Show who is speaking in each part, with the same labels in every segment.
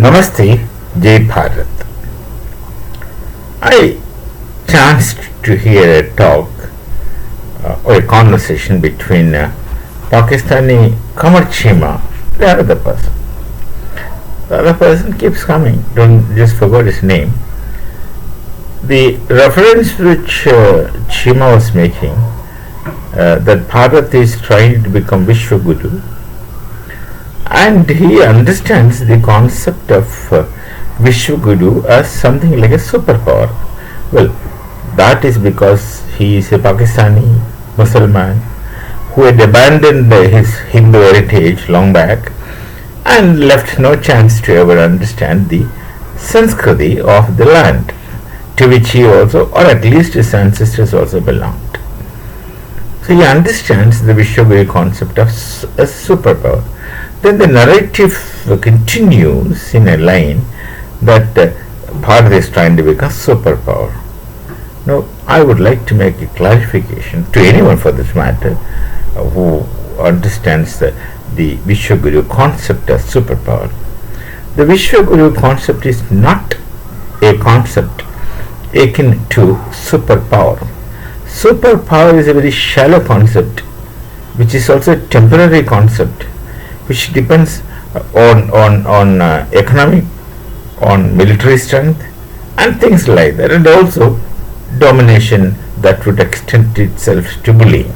Speaker 1: Namaste, Jai Bharat. I chanced to hear a talk or a conversation between Pakistani Kamar Chima, the other person. The other person keeps coming, don't just forget his name. The reference which Chima was making, that Bharat is trying to become Viswaguru, and he understands the concept of Viswaguru as something like a superpower. Well, that is because he is a Pakistani Muslim who had abandoned his Hindu heritage long back and left no chance to ever understand the Sanskriti of the land to which he also, or at least his ancestors also belonged. So he understands the Viswaguru concept of a superpower. Then the narrative continues in a line that Bharat is trying to become superpower. Now, I would like to make a clarification to anyone for this matter who understands the Viswaguru concept as superpower. The Viswaguru concept is not a concept akin to superpower. Superpower is a very shallow concept, which is also a temporary concept, which depends on economic, on military strength, and things like that, and also domination that would extend itself to bullying.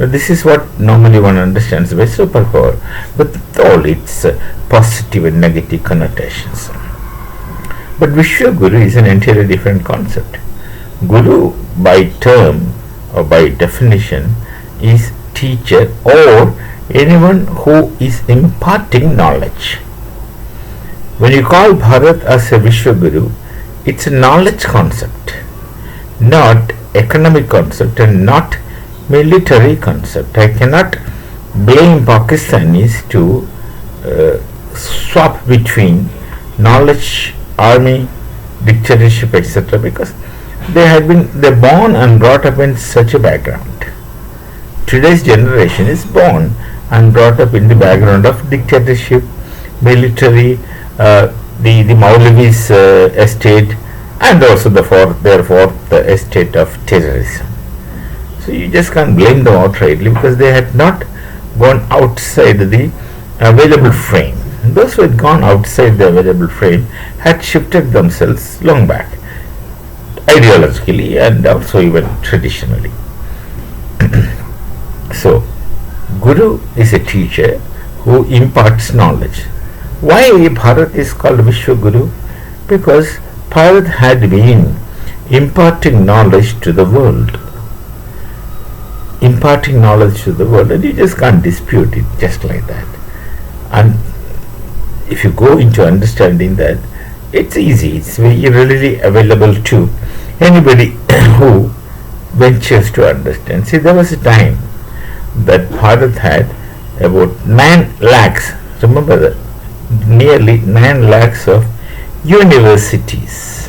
Speaker 1: Now, this is what normally one understands by superpower, with all its positive and negative connotations. But Viswaguru is an entirely different concept. Guru, by term or by definition, is teacher or anyone who is imparting knowledge. When you call Bharat as a Viswaguru, it's a knowledge concept, not economic concept and not military concept. I cannot blame Pakistanis to swap between knowledge, army, dictatorship, etc. because they're born and brought up in such a background. Today's generation is born and brought up in the background of dictatorship, military, the Maulavi's estate, and also therefore the estate of terrorism. So you just can't blame them outrightly because they had not gone outside the available frame. Those who had gone outside the available frame had shifted themselves long back, ideologically and also even traditionally. So, Guru is a teacher who imparts knowledge. Why Bharat is called Viswaguru? Because Bharat had been imparting knowledge to the world. Imparting knowledge to the world, and you just can't dispute it just like that. And if you go into understanding that, it's easy, it's very readily available to anybody who ventures to understand. See, there was a time that Bharat had about 9 lakhs, remember that, nearly 9 lakhs of universities.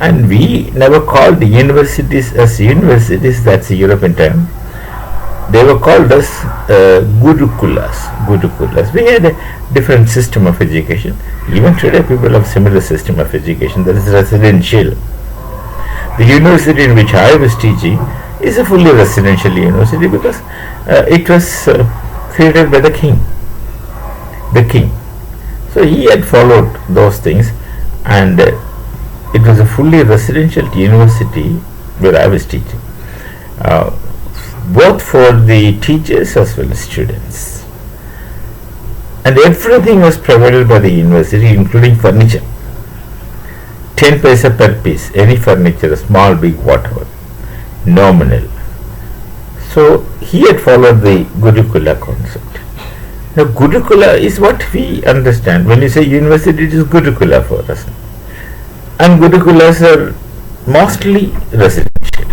Speaker 1: And we never called the universities as universities, that's a European term. They were called as Gurukulas. We had a different system of education. Even today people have similar system of education, that is residential. The university in which I was teaching is a fully residential university because it was created by the king. So he had followed those things, and it was a fully residential university where I was teaching, both for the teachers as well as students. And everything was provided by the university, including furniture. 10 paisa per piece, any furniture, small, big, whatever, nominal. So he had followed the Gurukula concept. Now Gurukula is what we understand. When you say university, it is Gurukula for us. And Gurukulas are mostly residential.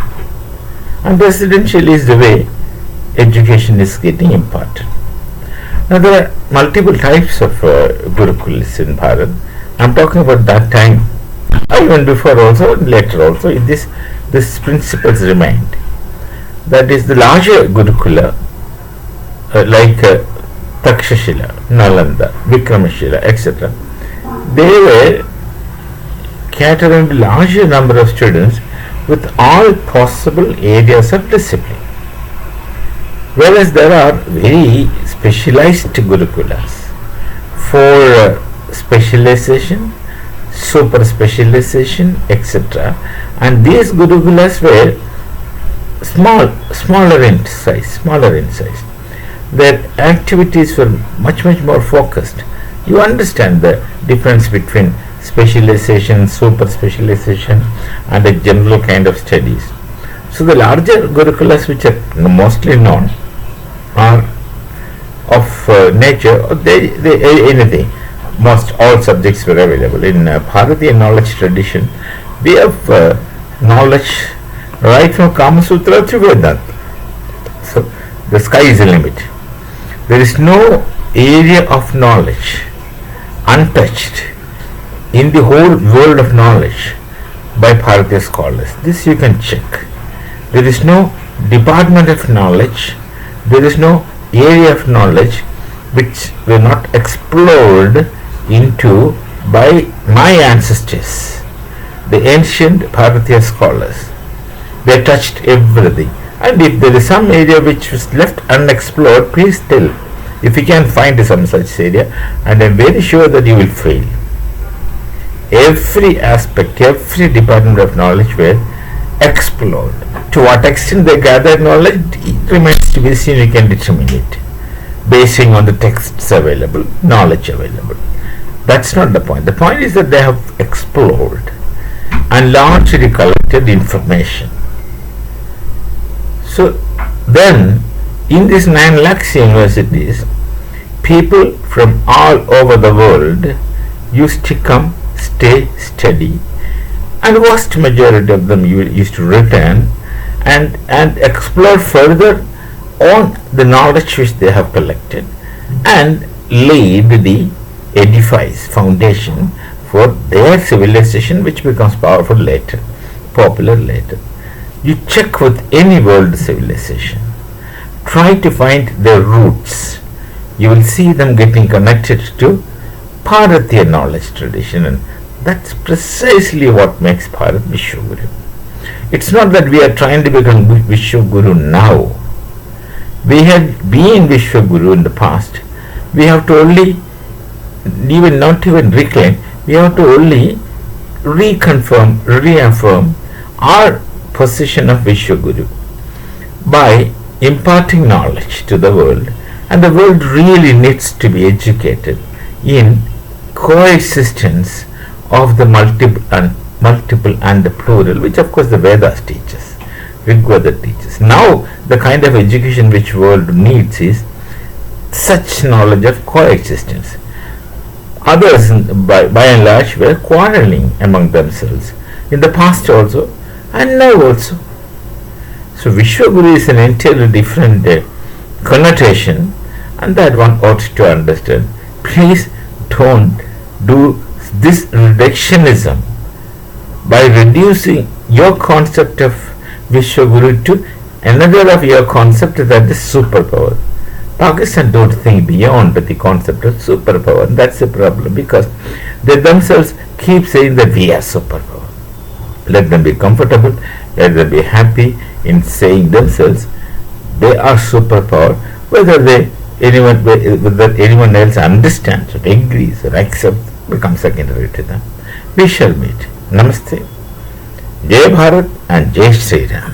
Speaker 1: And residential is the way education is getting imparted. Now there are multiple types of Gurukulas in Bharat. I am talking about that time. Even before also, later also, these principles remained. That is, the larger Gurukula, like Takshashila, Nalanda, Vikramashila, etc. They were catering to larger number of students with all possible areas of discipline. Whereas there are very specialized gurukulas for specialization, super specialization, etc. And these gurukulas were smaller in size. Their activities were much more focused. You understand the difference between specialization, super specialization, and a general kind of studies. So the larger gurukulas, which are mostly known, are of nature. They anything. Most all subjects were available in Bharatiya knowledge tradition. We have knowledge right from Kama Sutra to Vedanta. So the sky is the limit. There is no area of knowledge untouched in the whole world of knowledge by Bharatiya scholars. This you can check. There is no department of knowledge, there is no area of knowledge which were not explored into by my ancestors, the ancient Bharatiya scholars. They touched everything. And if there is some area which was left unexplored, please tell. If you can find some such area, and I am very sure that you will fail. Every aspect, every department of knowledge were explored. To what extent they gathered knowledge, it remains to be seen. We can determine it basing on the texts available, knowledge available. That's not the point. The point is that they have explored and largely collected information. So then, in these 9 lakhs universities, people from all over the world used to come, stay, study, and vast majority of them used to return and explore further on the knowledge which they have collected and laid the edifice foundation for their civilization, which becomes powerful later, popular later. You check with any world civilization, try to find their roots. You will see them getting connected to Bharatiya knowledge tradition, and that's precisely what makes Bharat Viswaguru. It's not that we are trying to become Viswaguru now. We had been Viswaguru in the past. We have to only, not even reclaim, we have to only reaffirm our position of Viswaguru by imparting knowledge to the world, and the world really needs to be educated in coexistence of the multiple and the plural, which of course the Vedas teaches, Rigveda teaches. Now the kind of education which world needs is such knowledge of coexistence. Others by and large were quarreling among themselves in the past also and now also. So Viswaguru is an entirely different connotation, and that one ought to understand. Please don't do this reductionism by reducing your concept of Viswaguru to another of your concept, that is superpower. Pakistan don't think beyond the concept of superpower. That's the problem, because they themselves keep saying that we are superpower. Let them be comfortable, let them be happy in saying themselves they are superpower. Whether anyone else understands or agrees or accepts becomes secondary to them. We shall meet. Namaste. Jai Bharat and Jai Sri Ram.